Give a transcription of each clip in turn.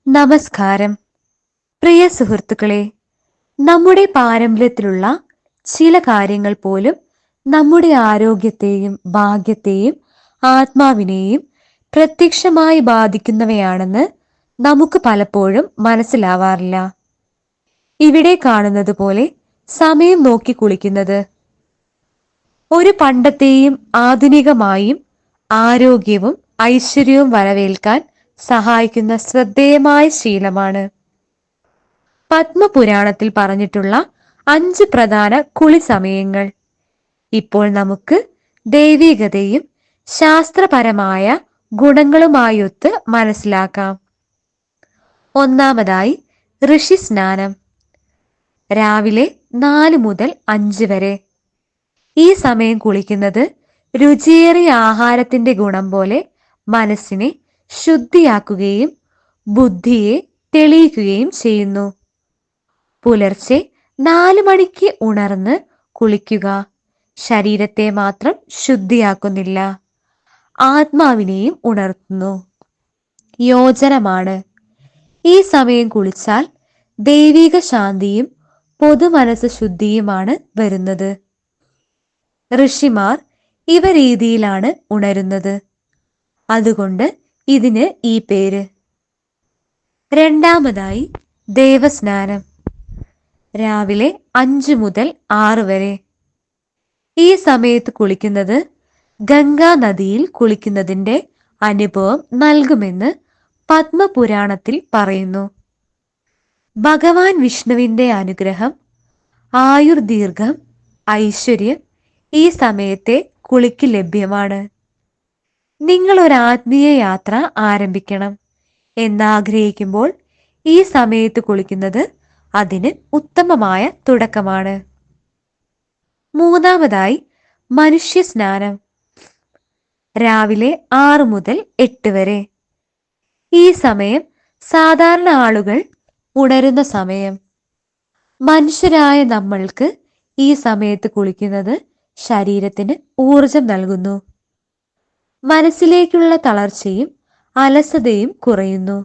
നമസ്കാരം പ്രിയ സുഹൃത്തുക്കളെ, നമ്മുടെ പാരമ്പര്യത്തിലുള്ള ചില കാര്യങ്ങൾ പോലും നമ്മുടെ ആരോഗ്യത്തെയും ഭാഗ്യത്തെയും ആത്മാവിനെയും പ്രത്യക്ഷമായി ബാധിക്കുന്നവയാണെന്ന് നമുക്ക് പലപ്പോഴും മനസ്സിലാവാറില്ല. ഇവിടെ കാണുന്നത് പോലെ സമയം നോക്കി കുളിക്കുന്നത് ഒരു പണ്ടത്തെയും ആധുനികമായും ആരോഗ്യവും ഐശ്വര്യവും വരവേൽക്കാൻ സഹായിക്കുന്ന ശ്രദ്ധേയമായ ശീലമാണ്. പത്മപുരാണത്തിൽ പറഞ്ഞിട്ടുള്ള 5 പ്രധാന കുളി സമയങ്ങൾ ഇപ്പോൾ നമുക്ക് ദൈവികതയും ശാസ്ത്രപരമായ ഗുണങ്ങളുമായൊത്ത് മനസ്സിലാക്കാം. ഒന്നാമതായി ഋഷി സ്നാനം. രാവിലെ 4 മുതൽ 5 വരെ. ഈ സമയം കുളിക്കുന്നത് രുചിയേറിയ ആഹാരത്തിന്റെ ഗുണം പോലെ മനസ്സിനെ ശുദ്ധിയാക്കുകയും ബുദ്ധിയെ തെളിയിക്കുകയും ചെയ്യുന്നു. പുലർച്ചെ 4 മണിക്ക് ഉണർന്ന് കുളിക്കുക ശരീരത്തെ മാത്രം ശുദ്ധിയാക്കുന്നില്ല, ആത്മാവിനെയും ഉണർത്തുന്നു. യോജനമാണ്. ഈ സമയം കുളിച്ചാൽ ദൈവിക ശാന്തിയും പൊതുമനസ് ശുദ്ധിയുമാണ് വരുന്നത്. ഋഷിമാർ ഇവ രീതിയിലാണ് ഉണരുന്നത്, അതുകൊണ്ട് ഇതിന് ഈ പേര്. രണ്ടാമതായി ദേവസ്നാനം. രാവിലെ 5 മുതൽ 6 വരെ. ഈ സമയത്ത് കുളിക്കുന്നത് ഗംഗാ നദിയിൽ കുളിക്കുന്നതിന്റെ അനുഭവം നൽകുമെന്ന് പത്മപുരാണത്തിൽ പറയുന്നു. ഭഗവാൻ വിഷ്ണുവിന്റെ അനുഗ്രഹം, ആയുർദീർഘം, ഐശ്വര്യം ഈ സമയത്തെ കുളിക്ക് ലഭ്യമാണ്. നിങ്ങൾ ഒരു ആത്മീയ യാത്ര ആരംഭിക്കണം എന്നാഗ്രഹിക്കുമ്പോൾ ഈ സമയത്ത് കുളിക്കുന്നത് അതിന് ഉത്തമമായ തുടക്കമാണ്. മൂന്നാമതായി മനുഷ്യ സ്നാനം. രാവിലെ 6 മുതൽ 8 വരെ. ഈ സമയം സാധാരണ ആളുകൾ ഉണരുന്ന സമയം. മനുഷ്യരായ നമ്മൾക്ക് ഈ സമയത്ത് കുളിക്കുന്നത് ശരീരത്തിന് ഊർജം നൽകുന്നു. മനസ്സിലേക്കുള്ള തളർച്ചയും അലസതയും കുറയുന്നു.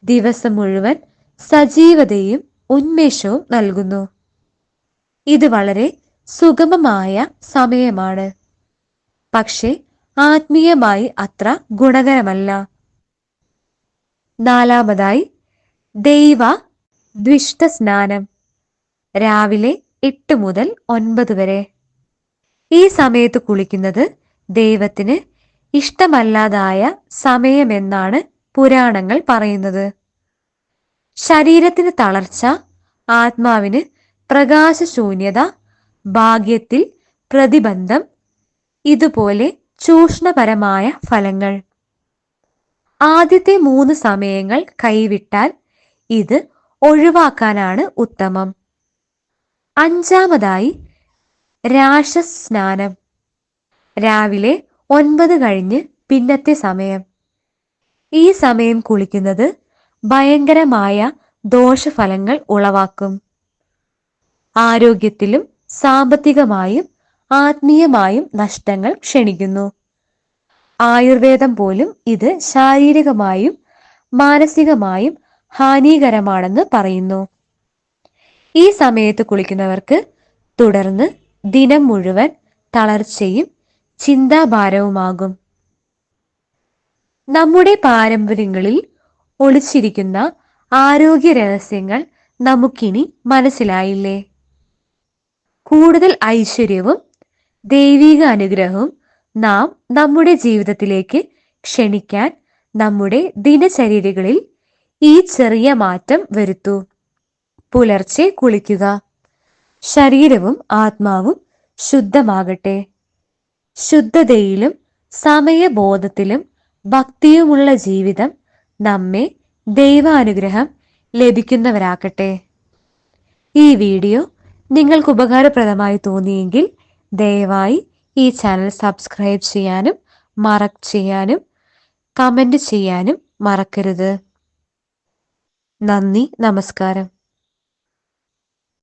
ദിവസം മുഴുവൻ സജീവതയും ഉന്മേഷവും നൽകുന്നു. ഇത് വളരെ സുഗമമായ സമയമാണ്, പക്ഷെ ആത്മീയമായി അത്ര ഗുണകരമല്ല. നാലാമതായി ദൈവ ദ്വിഷ്ട സ്നാനം. രാവിലെ 8 മുതൽ 9 വരെ. ഈ സമയത്ത് കുളിക്കുന്നത് ദൈവത്തിന് ഇഷ്ടമല്ലാതായ സമയമെന്നാണ് പുരാണങ്ങൾ പറയുന്നത്. ശരീരത്തിന് തളർച്ച, ആത്മാവിന് പ്രകാശശൂന്യത, ഭാഗ്യത്തിൽ പ്രതിബന്ധം, ഇതുപോലെ ചൂഷണപരമായ ഫലങ്ങൾ. ആദ്യത്തെ 3 സമയങ്ങൾ കൈവിട്ടാൽ ഇത് ഒഴിവാക്കാനാണ് ഉത്തമം. അഞ്ചാമതായി രാശസ്നാനം. രാവിലെ 9 കഴിഞ്ഞ് പിന്നത്തെ സമയം. ഈ സമയം കുളിക്കുന്നത് ഭയങ്കരമായ ദോഷഫലങ്ങൾ ഉളവാക്കും. ആരോഗ്യത്തിലും സാമ്പത്തികമായും ആത്മീയമായും നഷ്ടങ്ങൾ ക്ഷണിക്കുന്നു. ആയുർവേദം പോലും ഇത് ശാരീരികമായും മാനസികമായും ഹാനികരമാണെന്ന് പറയുന്നു. ഈ സമയത്ത് കുളിക്കുന്നവർക്ക് തുടർന്ന് ദിനം മുഴുവൻ തളർച്ചയും ചിന്താഭാരവുമാകും. നമ്മുടെ പാരമ്പര്യങ്ങളിൽ ഒളിച്ചിരിക്കുന്ന ആരോഗ്യ രഹസ്യങ്ങൾ നമുക്കിനി മനസ്സിലായില്ലേ? കൂടുതൽ ഐശ്വര്യവും ദൈവിക അനുഗ്രഹവും നാം നമ്മുടെ ജീവിതത്തിലേക്ക് ക്ഷണിക്കാൻ നമ്മുടെ ദിനചര്യകളിൽ ഈ ചെറിയ മാറ്റം വരുത്തൂ. പുലർച്ചെ കുളിക്കുക. ശരീരവും ആത്മാവും ശുദ്ധമാകട്ടെ. ശുദ്ധതയിലും സമയബോധത്തിലും ഭക്തിയുമുള്ള ജീവിതം നമ്മെ ദൈവാനുഗ്രഹം ലഭിക്കുന്നവരാക്കട്ടെ. ഈ വീഡിയോ നിങ്ങൾക്ക് ഉപകാരപ്രദമായി തോന്നിയെങ്കിൽ ദയവായി ഈ ചാനൽ സബ്സ്ക്രൈബ് ചെയ്യാനും ചെയ്യാനും കമന്റ് ചെയ്യാനും മറക്കരുത്. നന്ദി, നമസ്കാരം.